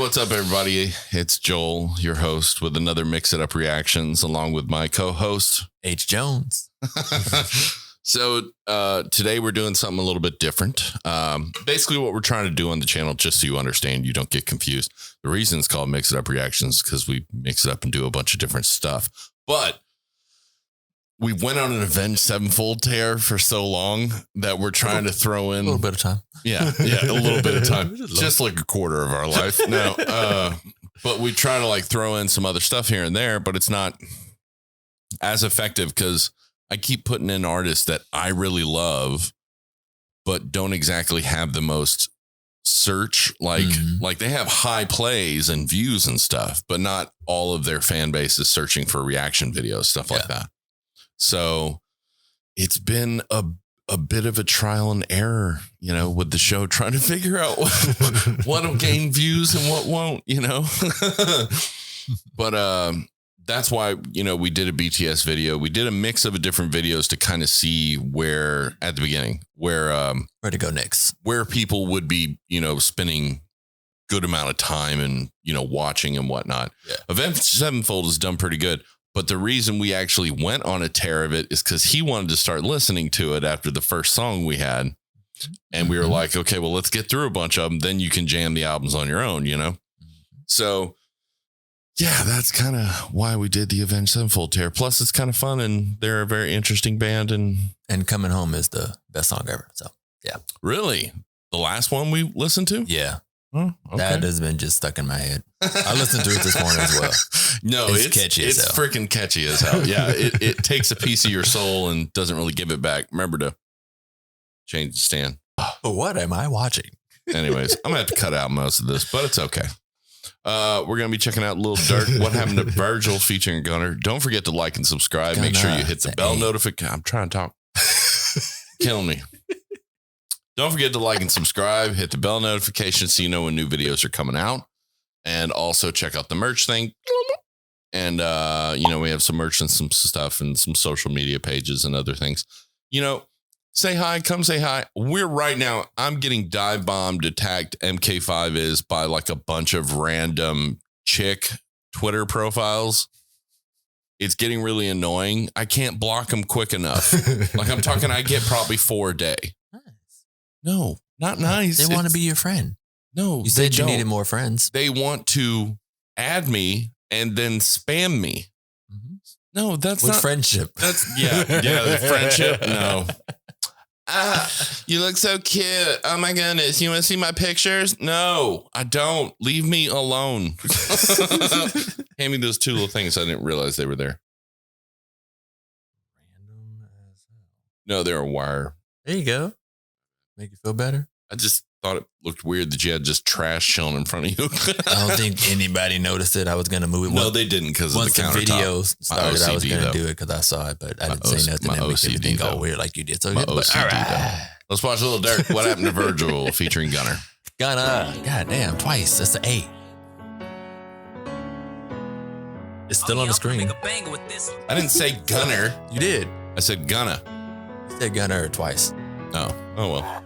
what's up, everybody? It's Joel, your host, with another Mix It Up Reactions, along with my co-host, H. Jones. So today we're doing something a little bit different. Basically what we're trying to do on the channel, just so you understand, you don't get confused. The reason it's called Mix It Up Reactions because we mix it up and do a bunch of different stuff. But we went on an Avenged Sevenfold tear for so long that we're trying to throw in A little bit of time. Yeah, a little bit of time. Just like a quarter of our life. No, but we try to like throw in some other stuff here and there, but it's not as effective because I keep putting in artists that I really love, but don't exactly have the most search. Like they have high plays and views and stuff, but not all of their fan base is searching for reaction videos, stuff like that. So it's been a bit of a trial and error, you know, with the show, trying to figure out what'll gain views and what won't, you know. But that's why, you know, we did a BTS video. We did a mix of different videos to kind of see where at the beginning, where to go next, where people would be, you know, spending good amount of time and, you know, watching and whatnot. Yeah. Avenged Sevenfold has done pretty good. But the reason we actually went on a tear of it is because he wanted to start listening to it after the first song we had. And we were like, okay, well, let's get through a bunch of them. Then you can jam the albums on your own, you know? So, yeah, that's kind of why we did the Avenged Sevenfold tear. Plus, it's kind of fun and they're a very interesting band. And Coming Home is the best song ever. So, yeah. Really? The last one we listened to? Yeah. Oh, okay. That has been just stuck in my head. I listened to it this morning as well. No, it's catchy as hell. It's freaking catchy as hell. Yeah, it takes a piece of your soul and doesn't really give it back. Remember to change the stand. What am I watching? Anyways, I'm going to have to cut out most of this, but it's okay. We're going to be checking out Lil Durk, What Happened to Virgil featuring Gunna. Don't forget to like and subscribe. Make sure you hit the bell notification. I'm trying to talk. Killing me. Don't forget to like and subscribe, hit the bell notification so you know when new videos are coming out. And also check out the merch thing. And, you know, we have some merch and some stuff and some social media pages and other things. You know, say hi, come say hi. We're right now, I'm getting dive bombed, attacked, MK5 is, by like a bunch of random chick Twitter profiles. It's getting really annoying. I can't block them quick enough. Like I'm talking, I get probably 4 a day. No, not nice. They want to be your friend. No, you said you needed more friends. They want to add me and then spam me. Mm-hmm. No, that's not friendship. That's the friendship. No. You look so cute. Oh my goodness. You want to see my pictures? No, I don't. Leave me alone. Hand me those 2 little things. I didn't realize they were there. Random as hell. No, they're a wire. There you go. Make you feel better? I just thought it looked weird that you had just trash chilling in front of you. I don't think anybody noticed it. I was going to move it. No, they didn't because of the countertop. Once the video started, I was going to do it because I saw it, but I didn't say nothing and make everything go weird like you did. So good. But, all right. Let's watch Lil Durk, What Happened to Virgil featuring Gunna. Gunna. God damn, twice. That's an A. It's still on the screen. I didn't say Gunner. You did. I said Gunna. You said Gunna twice. Oh well.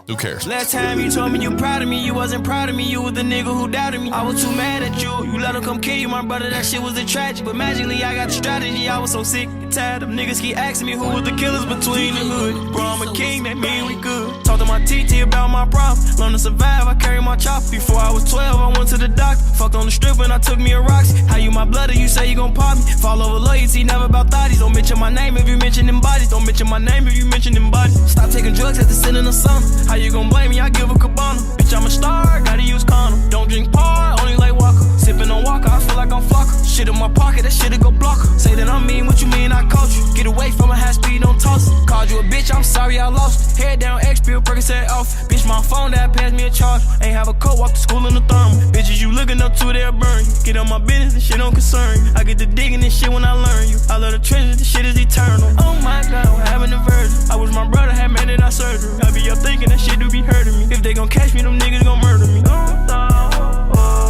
Who cares? Last time you told me you proud of me, you wasn't proud of me. You was the nigga who doubted me. I was too mad at you. You let him come kill you, my brother. That shit was a tragic. But magically, I got the strategy. I was so sick and tired of niggas keep asking me who was the killers between the hood. Bro, I'm a king, that mean we good. Talk to my TT about my problems. Learn to survive, I carry my chopper. Before I was 12, I went to the doctor. Fucked on the strip and I took me a Roxy. How you my blood, you say you gon' pop me. Fall over loyalty, never about thotties. Don't mention my name if you mention them bodies. Don't mention my name if you mention them bodies. Stop taking drugs at the sin in the summer. How you gon' blame me? I give a cabana. Bitch, I'm a star, gotta use condom. Don't drink par, only like Walker. Sippin' on Walker, I feel like I'm Flocker. Shit in my pocket, that shit'll go blocker. Say that I'm mean, what you mean I caught you? Get away from a high speed, don't toss it. Called you a bitch, I'm sorry I lost. Head down, X pill, Percocet off. Bitch, my phone that passed me a charge. Ain't have a coat, walk to school in the thermal. Bitches you looking up to, they'll burn you. Get on my business, this shit don't concern you. I get to digging this shit when I learn you. I love the treasures, this shit is eternal. Oh my God, what happened to Virgil? I wish my brother had made it out surgery. I be up thinking that shit do be hurting me. If they gon' catch me, them niggas gon' murder me.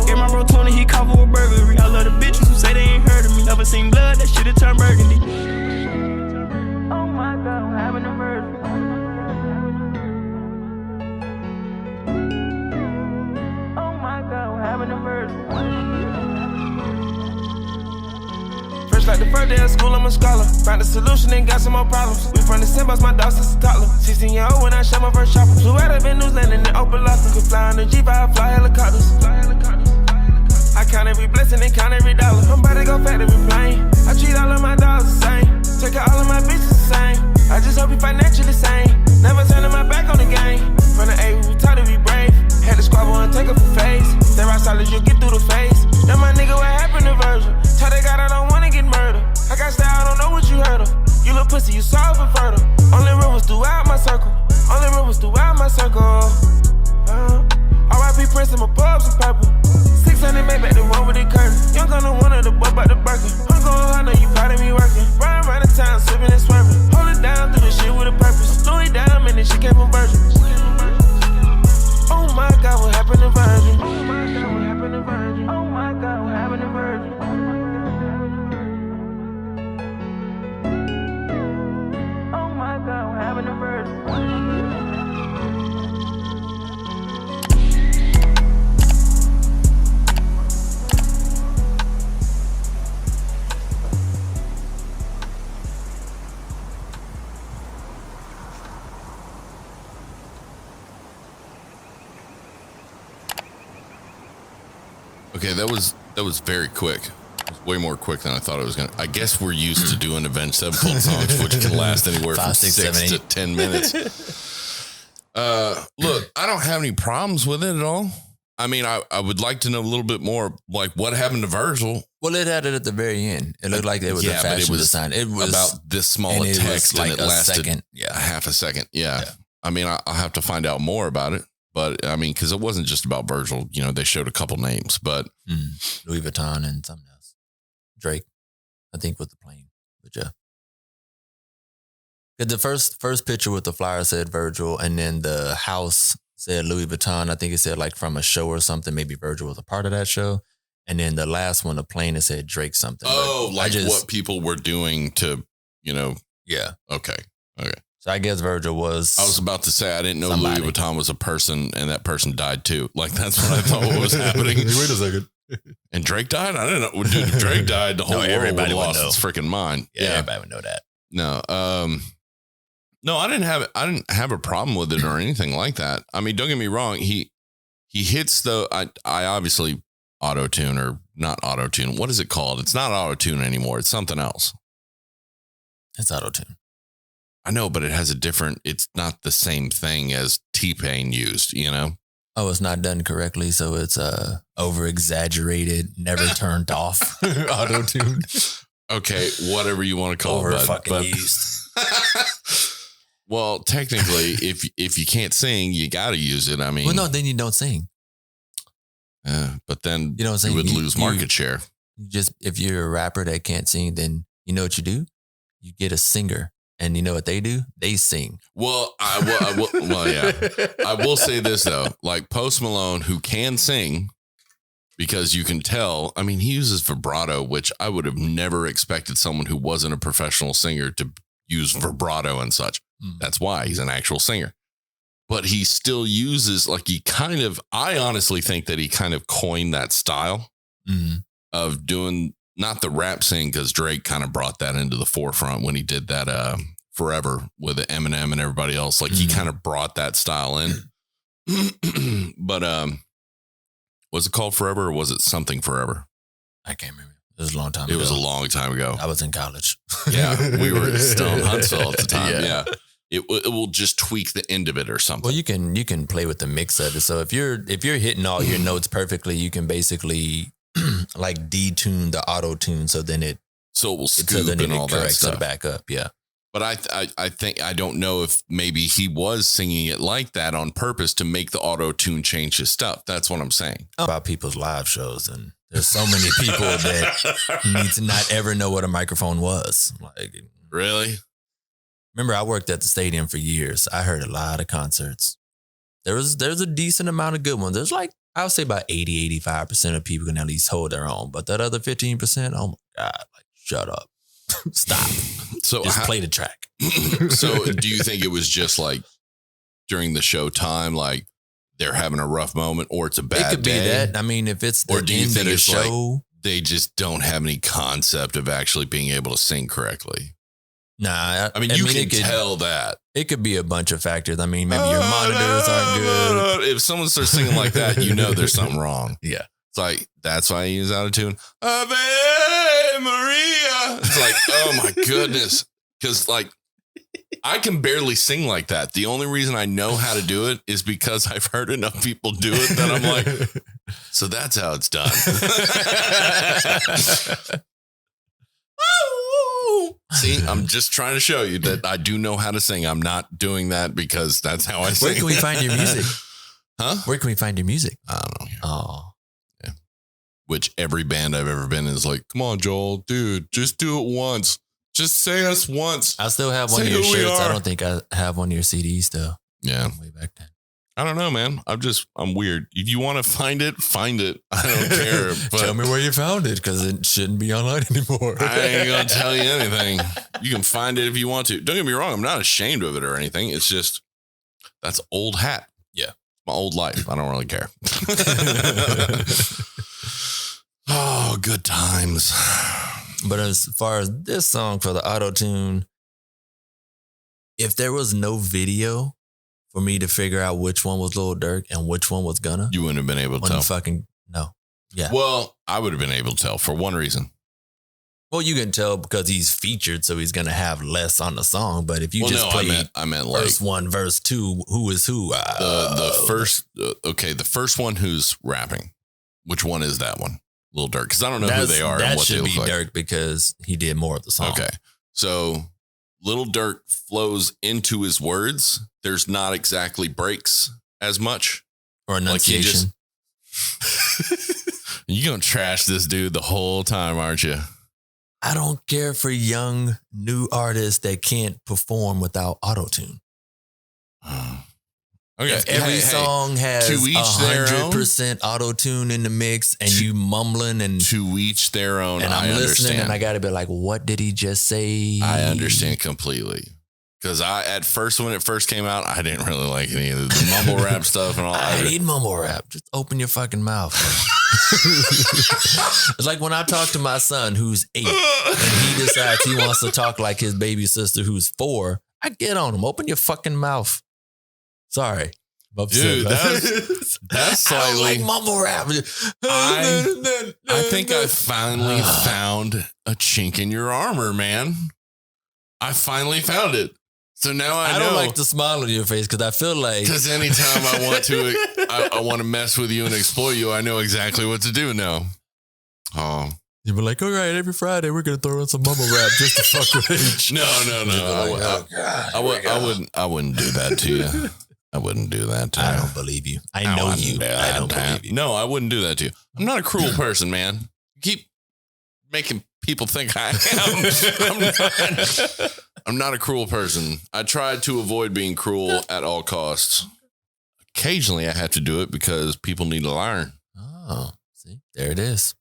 Get my bro 20, he caught for a burglary. I love the bitches who say they ain't heard of me. Never seen blood, that shit'll turn burgundy. Oh my God, what happened to Virgil? Oh my God, what happened to Virgil? the first day of school, I'm a scholar. Found a solution and got some more problems. We from the same bus, my dog since a toddler. 16-year-old when I shot my first chopper. Flew out of New Zealand in open locker. Could fly on the G5, fly helicopters. I count every blessing and count every dollar. I'm about to go factory plane. I treat all of my dogs the same. Take out all of my bitches the same. I just hope you financially sane. Never turning my back on the game. From the A, we taught to be brave. Had to squabble and take up a phase. Stay right solid, you'll get through the phase. Then my nigga, what happened to Virgil? Tell that God I don't wanna get murdered. I got style, I don't know what you heard of. You little pussy, you soft and fertile. Only rumors throughout my circle. Only rumors throughout my circle. R.I.P. Prince and my pubs and purple. 600 made back the one with the curtain. Young Gunna, one of the boy about the Birkin. I'm going hard, know you proud of me working. Riding around the town, sipping and swerving. Hold it down through the shit with a purpose. Louis down, and then she came from Virgil. Oh my God, what happened to Virgil? Oh my God, what happened to Virgil? Oh my God, what happened to Virgil? Oh my God, what happened to Virgil? Okay, that was very quick. It was way more quick than I thought it was gonna. I guess we're used to doing Avenged Sevenfold songs, which can last anywhere from 6 to 10 minutes. Look, I don't have any problems with it at all. I mean, I would like to know a little bit more, like what happened to Virgil. Well, it had it at the very end. It looked like it was a fashion design. It was about this small a text, like and it lasted second. a half a second. Yeah. I mean, I'll have to find out more about it. But I mean, because it wasn't just about Virgil, you know, they showed a couple names, but Louis Vuitton and something else. Drake, I think, with the plane. But yeah, the first picture with the flyer said Virgil, and then the house said Louis Vuitton. I think it said like from a show or something. Maybe Virgil was a part of that show. And then the last one, the plane, it said Drake something. Oh, like what people were doing to, you know. Yeah. Okay. So I guess Virgil was. I was about to say I didn't know somebody. Louis Vuitton was a person, and that person died too. Like that's what I thought was happening. Wait a second. And Drake died? I didn't know. Dude, if Drake died, the whole world would have lost its freaking mind. Yeah, everybody would know that. No, no, I didn't have a problem with it or anything like that. I mean, don't get me wrong. He hits the. I obviously auto tune or not auto tune. What is it called? It's not auto tune anymore. It's something else. It's auto tune. I know, but it has a different, it's not the same thing as T-Pain used, you know? Oh, it's not done correctly. So it's over exaggerated, never turned off auto-tune. Okay, whatever you want to call it. Fucking used. Well, technically, if you can't sing, you got to use it. I mean. Well, no, then you don't sing. But then you would lose market share. If you're a rapper that can't sing, then you know what you do? You get a singer. And you know what they do? They sing. Well, I will say this though, like Post Malone, who can sing, because you can tell. I mean, he uses vibrato, which I would have never expected someone who wasn't a professional singer to use vibrato and such. That's why he's an actual singer. But he still uses I honestly think that he kind of coined that style of doing. Not the rap sing, because Drake kind of brought that into the forefront when he did that Forever with Eminem and everybody else. Like he kind of brought that style in. But was it called Forever or was it something Forever? I can't remember. It was a long time ago. It was a long time ago. I was in college. Yeah, we were still in Huntsville at the time. Yeah. It will just tweak the end of it or something. Well, you can play with the mix of it. So if you're hitting all your notes perfectly, you can basically like detune the auto tune, so it will scoop and all that stuff. It back up, yeah. But I think I don't know if maybe he was singing it like that on purpose to make the auto tune change his stuff. That's what I'm saying about people's live shows, and there's so many people that need to not ever know what a microphone was. Like, really? Remember, I worked at the stadium for years. I heard a lot of concerts. There's a decent amount of good ones. There's like, I would say about 80-85% of people can at least hold their own. But that other 15%, oh my God, like shut up. Stop. So just play the track. So do you think it was just like during the show time, like they're having a rough moment, or it's a bad day? It could be that. I mean, if it's the end of the show, They just don't have any concept of actually being able to sing correctly. Nah, I mean, you can tell that. It could be a bunch of factors. I mean, maybe your monitors aren't good. If someone starts singing like that, you know there's something wrong. Yeah. It's like, that's why I use autotune. Ave Maria. It's like, oh my goodness. Because like, I can barely sing like that. The only reason I know how to do it is because I've heard enough people do it that I'm like, so that's how it's done. See, I'm just trying to show you that I do know how to sing. I'm not doing that because that's how I sing. Where can we find your music? Huh? Where can we find your music? I don't know. Oh. Yeah. Which every band I've ever been in is like, come on, Joel, dude, just do it once. Just say us once. I still have one of your shirts. I don't think I have one of your CDs though. Yeah. Way back then. I don't know, man. I'm weird. If you want to find it, find it. I don't care. But tell me where you found it because it shouldn't be online anymore. I ain't going to tell you anything. You can find it if you want to. Don't get me wrong. I'm not ashamed of it or anything. It's just, that's old hat. Yeah. My old life. I don't really care. Oh, good times. But as far as this song for the auto-tune, if there was no video for me to figure out which one was Lil Durk and which one was Gunna, you wouldn't have been able to tell. No. Yeah. Well, I would have been able to tell for one reason. Well, you can tell because he's featured, so he's going to have less on the song. But if you play I meant like verse 1, verse 2, who is who? The first one who's rapping. Which one is that one? Lil Durk. Because I don't know who they are and what they look like. That should be Durk because he did more of the song. Okay. So Lil Durk flows into his words. There's not exactly breaks as much. Or enunciation. You're going to trash this dude the whole time, aren't you? I don't care for young, new artists that can't perform without autotune. Okay. If every song has 100% auto-tune in the mix and you mumbling and to each their own, and I'm listening and I got to be like, what did he just say? I understand completely. Because at first, when it first came out, I didn't really like any of the mumble rap stuff and all. I hate mumble rap. Just open your fucking mouth. It's like when I talk to my son who's 8 and he decides he wants to talk like his baby sister who's 4. I get on him. Open your fucking mouth. Sorry. Dude, that's slightly... I don't like mumble rap. I think I finally found a chink in your armor, man. I finally found it. So now I know. don't like to smile on your face because I feel like... Because anytime I want to I want to mess with you and exploit you, I know exactly what to do now. Oh. You'd be like, all right, every Friday we're going to throw in some mumble rap just to fuck with Aich. No. I wouldn't do that to you. I wouldn't do that to you. I don't believe you. I know you. I don't believe you. No, I wouldn't do that to you. I'm not a cruel person, man. Keep making people think I am. I'm not a cruel person. I tried to avoid being cruel at all costs. Occasionally, I have to do it because people need to learn. Oh, see, there it is.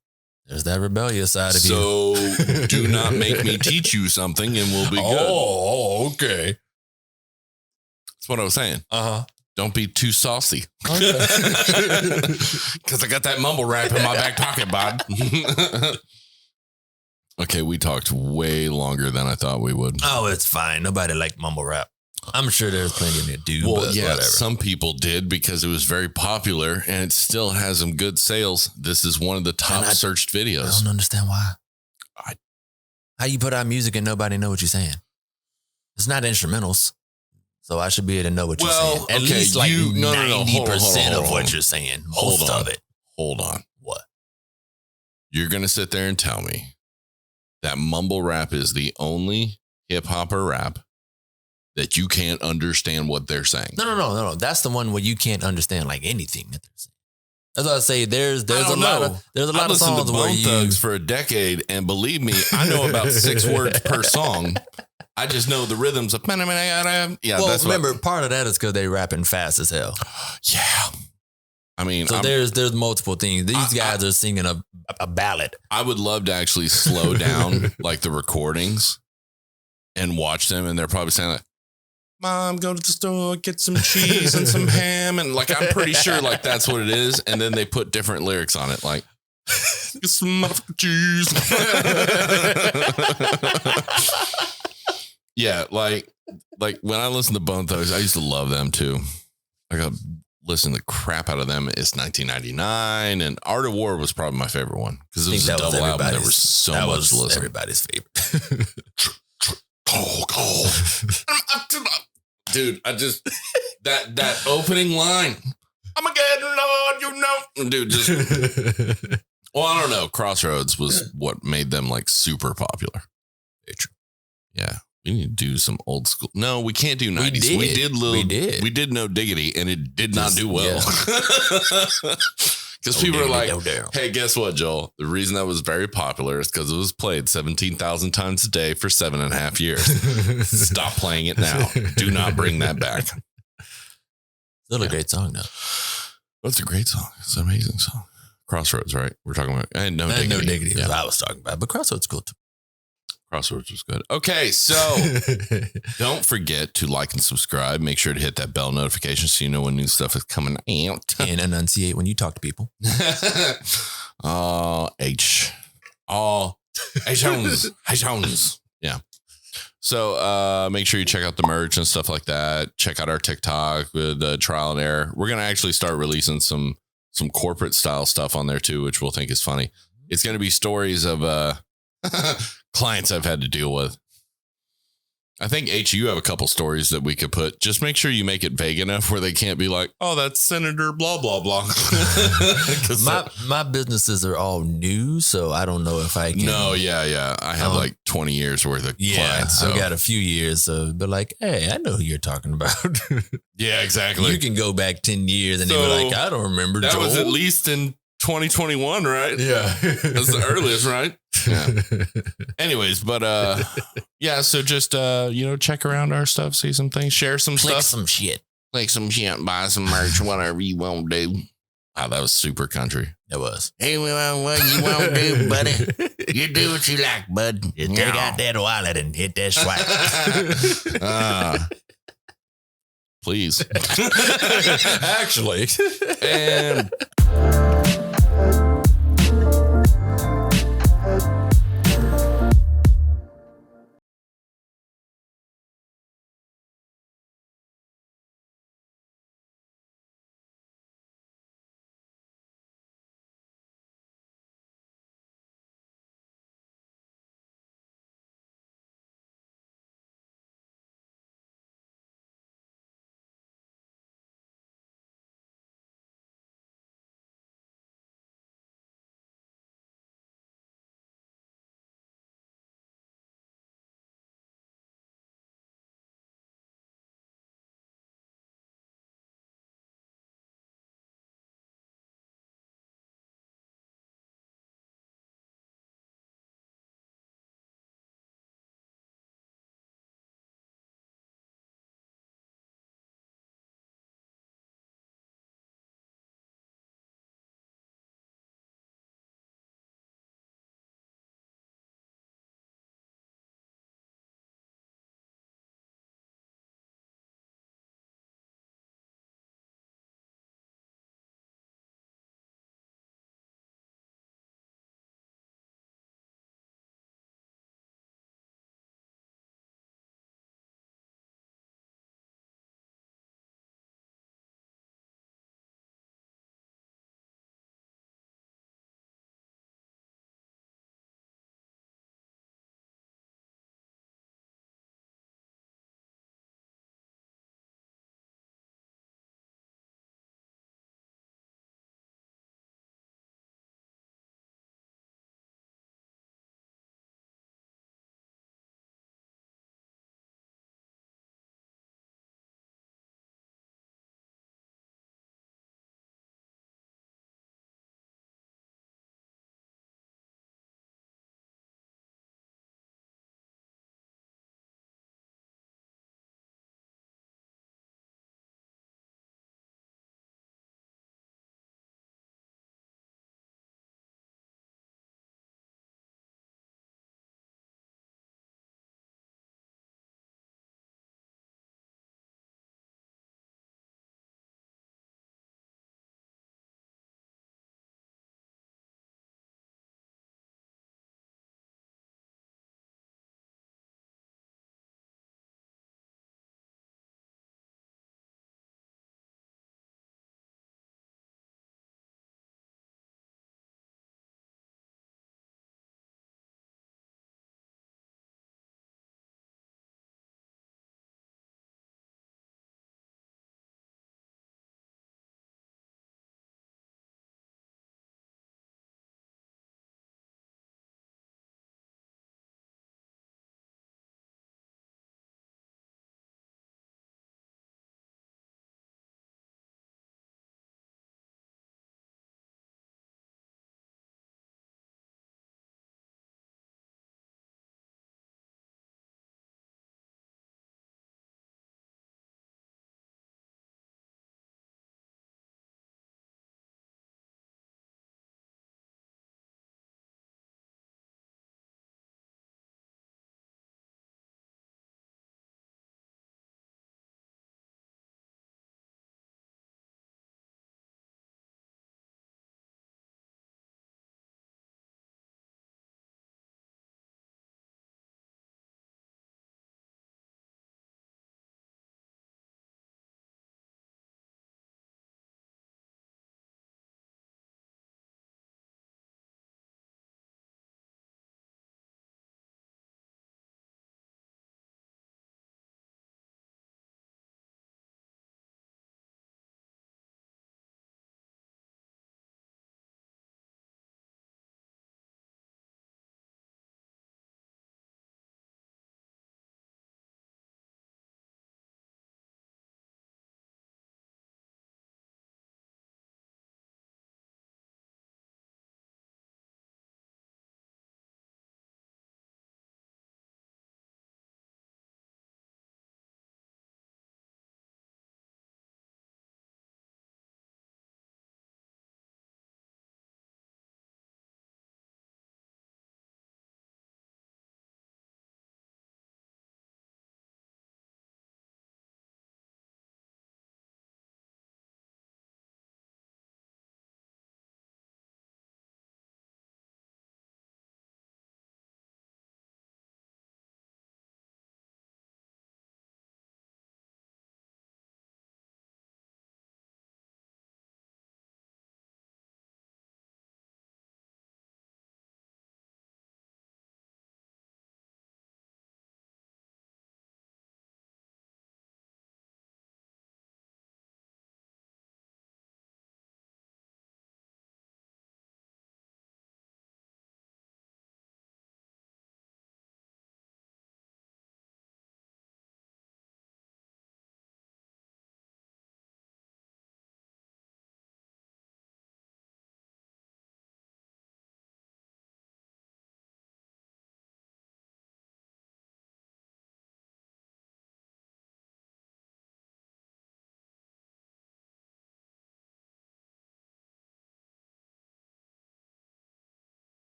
There's that rebellious side of you. So do not make me teach you something and we'll be good. Oh, okay. That's what I was saying. Uh-huh. Don't be too saucy. Okay. Because I got that mumble rap in my back pocket, Bob. Okay, we talked way longer than I thought we would. Oh, it's fine. Nobody liked mumble rap. I'm sure there's plenty to do. Well, yeah, whatever. Some people did because it was very popular and it still has some good sales. This is one of the top searched videos. I don't understand why. How you put out music and nobody know what you're saying? It's not instrumentals. So I should be able to know what you're saying. At least like 90% of what you're saying. Most of it. Hold on. What? You're going to sit there and tell me that mumble rap is the only hip hop or rap that you can't understand what they're saying. No. That's the one where you can't understand like anything that they're saying. That's what I say. There's a lot of songs to where Bone Thugs for a decade, and believe me, I know about 6 words per song. I just know the rhythms of yeah. Well, that's remember, part of that is because they rapping fast as hell. Yeah. I mean, so there's multiple things. These guys are singing a ballad. I would love to actually slow down like the recordings and watch them, and they're probably saying like, Mom, go to the store, get some cheese and some ham. And like, I'm pretty sure like that's what it is. And then they put different lyrics on it. Like, get some motherfucking cheese. Yeah, like when I listen to Bone Thugs, I used to love them too. I got listen to the crap out of them. It's 1999, and Art of War was probably my favorite one because it was a double album. There was so much to listen. Everybody's favorite. Call. Dude, I just that opening line. I'm a good Lord, you know. Dude, just well, I don't know. Crossroads was what made them like super popular. Yeah. We need to do some old school. No, we can't do 90s. We did No Diggity, and it did not do well. Because people are like, hey, guess what, Joel? The reason that was very popular is because it was played 17,000 times a day for 7.5 years. Stop playing it now. Do not bring that back. Still a great song, though. That's a great song. It's an amazing song. Crossroads, right? We're talking about No Diggity. No Diggity is what I was talking about, but Crossroads is cool, too. Crossroads was good. Okay, so don't forget to like and subscribe. Make sure to hit that bell notification so you know when new stuff is coming out. And enunciate when you talk to people. H-Hones. Yeah. So make sure you check out the merch and stuff like that. Check out our TikTok with trial and error. We're going to actually start releasing some corporate style stuff on there too, which we'll think is funny. It's going to be stories of clients I've had to deal with. I think H, you have a couple stories that we could put. Just make sure you make it vague enough where they can't be like, "Oh, that's Senator blah blah blah." my businesses are all new, so I don't know if I can. No, yeah. I have like 20 years worth of clients. So. I've got a few years, so but like, hey, I know who you're talking about. Yeah, exactly. You can go back 10 years and they'll be like, I don't remember. That Joel. was at least in 2021, right? Yeah, that's the earliest, right? Yeah. Anyways, but yeah. So just check around our stuff, see some things, share some click stuff, some shit, buy some merch, whatever you want to do. Wow, that was super country. It was. Hey, well, what you want to do, buddy? You do what you like, bud. You take out that wallet and hit that swipe. Please. Actually. And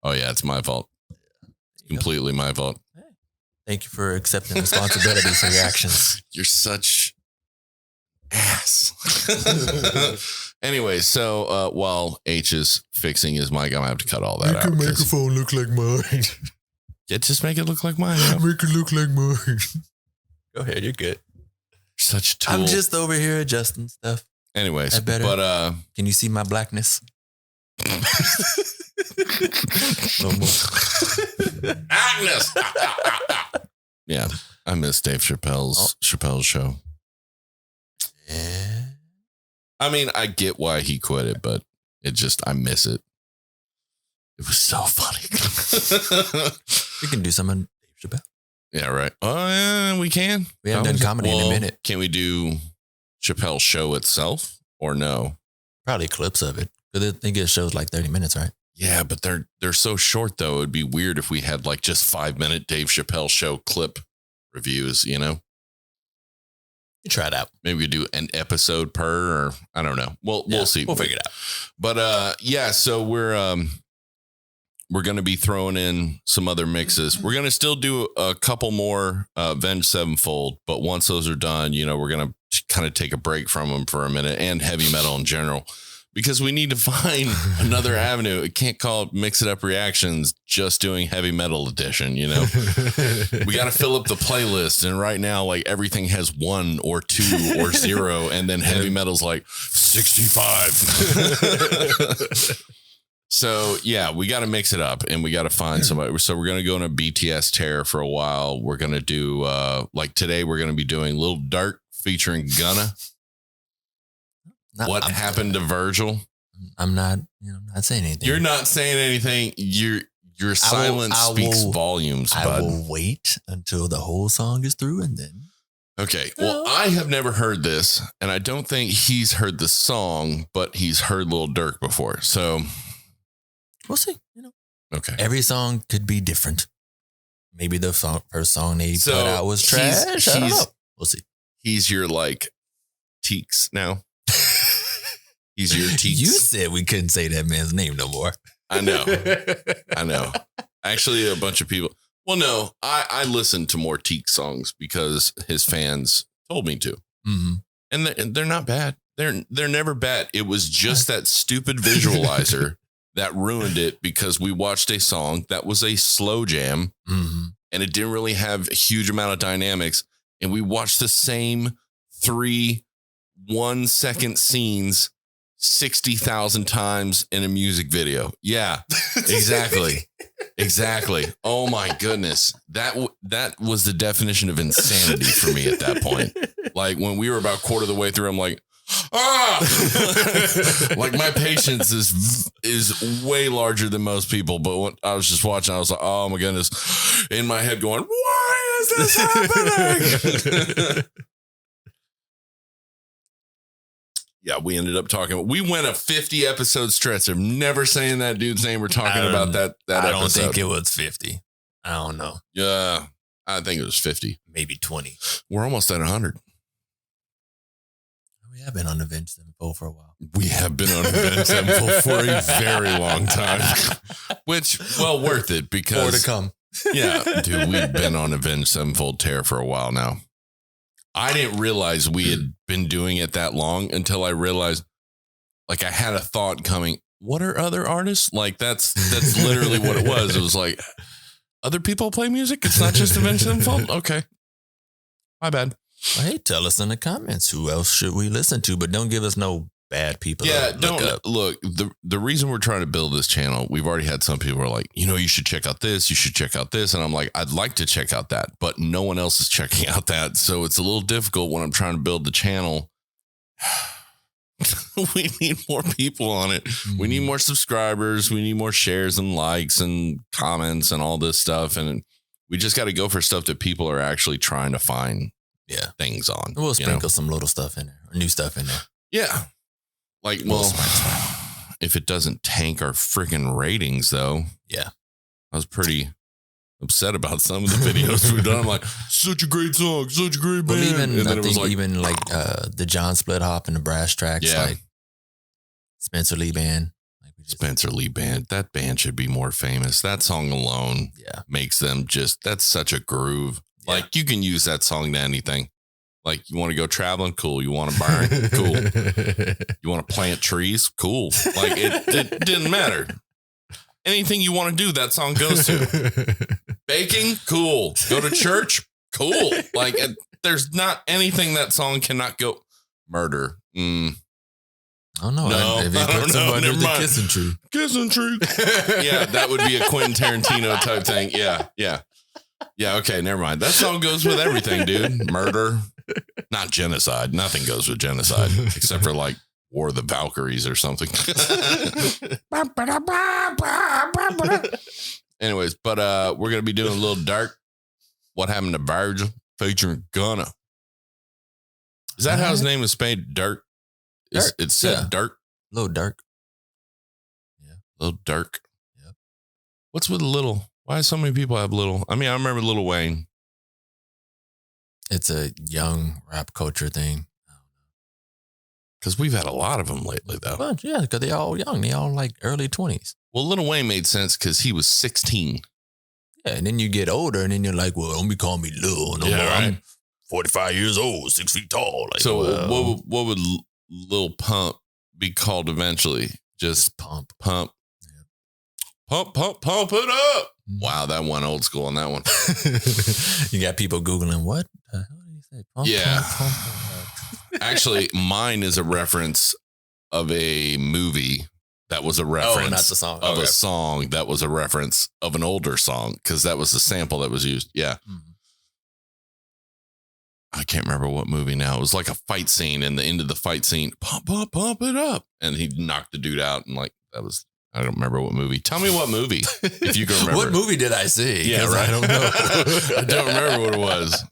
Oh, yeah, it's my fault. Completely my fault. Thank you for accepting responsibility for your actions. You're such ass. Anyway, so while H is fixing his mic, I'm going to have to cut all that out. Make your microphone look like mine. Yeah, just make it look like mine. Make it look like mine. Go ahead, you're good. Such a tool. I'm just over here adjusting stuff. Anyways, but can you see my blackness? Agnes. Yeah, I miss Dave Chappelle's show. Yeah. I mean, I get why he quit it, but I miss it. It was so funny. We can do some on Dave Chappelle. Yeah, right. Oh, yeah, we can. We haven't done comedy in a minute. Can we do Chappelle's show itself or no? Probably clips of it. Because I think it shows like 30 minutes, right? Yeah, but they're so short, though. It'd be weird if we had like just 5-minute Dave Chappelle show clip reviews, you know? You try it out. Maybe we do an episode per, or I don't know. We'll see. We'll figure it out. But yeah, so we're going to be throwing in some other mixes. We're going to still do a couple more Avenged Sevenfold, but once those are done, you know, we're going to kind of take a break from them for a minute, and heavy metal in general, because we need to find another avenue. It can't call it Mix It Up Reactions, just doing heavy metal edition, you know? We got to fill up the playlist. And right now, like, everything has 1 or 2 or 0. And then heavy metal's like 65. So yeah, we got to mix it up, and we got to find somebody. So we're going to go on a BTS tear for a while. We're going to do, like today, we're going to be doing Lil Durk featuring Gunna. What happened to Virgil? I'm not saying anything. You're not saying anything. Your silence speaks volumes, bud. I will wait until the whole song is through, and then. Okay. Well, I have never heard this, and I don't think he's heard the song, but he's heard Lil Durk before. So we'll see. You know. Okay. Every song could be different. Maybe the first song they put out was trash. I don't know. We'll see. He's your like Teeks now. He's your Teeks. You said we couldn't say that man's name no more. I know. Actually, a bunch of people. Well, no, I listened to more Teeks songs because his fans told me to. Mm-hmm. And they're not bad. They're never bad. It was just that stupid visualizer that ruined it, because we watched a song that was a slow jam, and it didn't really have a huge amount of dynamics. And we watched the same 3 1-second scenes 60,000 times in a music video. Yeah, exactly. Exactly. Oh my goodness. That was the definition of insanity for me at that point. Like when we were about quarter of the way through, I'm like, like my patience is way larger than most people. But when I was just watching, I was like, oh my goodness, in my head going, why is this happening? Yeah, we ended up talking. We went a 50 episode stretch of never saying that dude's name. We're talking about that episode. I don't think it was 50. I don't know. Yeah, I think it was 50. Maybe 20. We're almost at 100. We have been on Avenged Sevenfold for a while. We have been on Avenged Sevenfold for a very long time. Which, well, worth it, because... More to come. Yeah, dude, we've been on Avenged Sevenfold tear for a while now. I didn't realize we had been doing it that long until I realized, like, I had a thought coming, what are other artists? Like, that's literally what it was. It was like, other people play music? It's not just Avenged Sevenfold? Okay. My bad. Well, hey, tell us in the comments, who else should we listen to? But don't give us no bad people. Yeah, look, the reason we're trying to build this channel, we've already had some people who are like, you should check out this, you should check out this. And I'm like, I'd like to check out that, but no one else is checking out that. So it's a little difficult when I'm trying to build the channel. We need more people on it. We need more subscribers. We need more shares and likes and comments and all this stuff. And we just got to go for stuff that people are actually trying to find things on. We'll sprinkle some little stuff in there, or new stuff in there. Yeah. Like, well, if it doesn't tank our freaking ratings, though. Yeah. I was pretty upset about some of the videos we've done. I'm like, such a great song, such a great band. Well, even the John Split Hop and the Brass Tracks, like Spencer Lee Band. Like Spencer Lee Band. That band should be more famous. That song alone makes them that's such a groove. Yeah. Like you can use that song to anything. Like you want to go traveling? Cool. You want to burn? Cool. You want to plant trees? Cool. Like it didn't matter. Anything you want to do, that song goes to. Baking? Cool. Go to church? Cool. Like there's not anything that song cannot go. Murder. I don't know. No, if he puts him under the kissing tree. Kissing tree. Yeah, that would be a Quentin Tarantino type thing. Yeah. Okay, never mind. That song goes with everything, dude. Murder. Not genocide. Nothing goes with genocide except for like War of the Valkyries or something. Anyways, but we're gonna be doing a Lil Durk. What happened to Virgil featuring Gunna? Is that how his name is spelled? Durk. It's said Durk. Lil Durk. Yeah, Lil Durk. Yeah. What's with little? Why so many people have little? I mean, I remember Lil Wayne. It's a young rap culture thing. Because we've had a lot of them lately, though. Well, yeah, because they all young. They all like early 20s. Well, Lil Wayne made sense because he was 16. Yeah, and then you get older, and then you're like, well, don't be calling me Lil. No more. I'm 45 years old, 6 feet tall. Like, so what would Lil Pump be called eventually? Just Pump. Yeah. Pump it up. Wow, that went old school on that one. You got people Googling, what the hell did he say? Pump, pump. Actually, mine is a reference of a movie that was a reference not the song. of a song that was a reference of an older song because that was the sample that was used. Yeah. Mm-hmm. I can't remember what movie now. It was like a fight scene, and the end of the fight scene, pump it up. And he knocked the dude out, and like that was, I don't remember what movie. Tell me what movie, if you can remember. What movie did I see? Yeah, right. I don't know. I don't remember what it was.